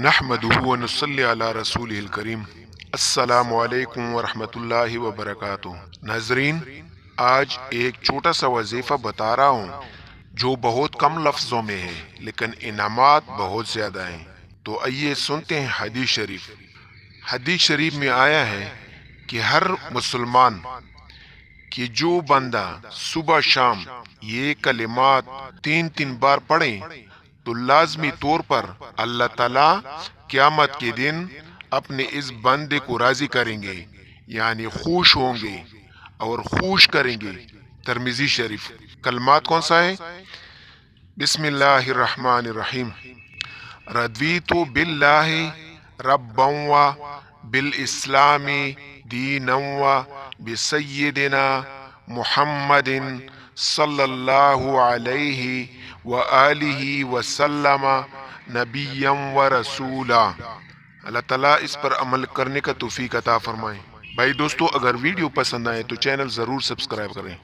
نحمدہ و نصلی علی رسولہ الکریم۔ السلام علیکم ورحمۃ اللہ وبرکاتہ۔ ناظرین، آج ایک چھوٹا سا وظیفہ بتا رہا ہوں جو بہت کم لفظوں میں ہے لیکن انعامات بہت زیادہ ہیں۔ تو آئیے سنتے ہیں حدیث شریف۔ حدیث شریف میں آیا ہے کہ ہر مسلمان کہ جو بندہ صبح شام یہ کلمات تین بار پڑھیں تو لازمی طور پر اللہ تعالیٰ قیامت کے دن اپنے اس بندے کو راضی کریں گے، یعنی خوش ہوں گے اور خوش کریں گے۔ ترمذی شریف۔ کلمات کون سا ہے؟ بسم اللہ الرحمن الرحیم۔ رضیت باللہ ربا و بالاسلام دینا و بسیدنا محمد صلی اللہ علیہ وآلہ وسلم نبیا و رسولا۔ اللہ تعالیٰ اس پر عمل کرنے کا توفیق عطا فرمائے۔ بھائی دوستو، اگر ویڈیو پسند آئے تو چینل ضرور سبسکرائب کریں۔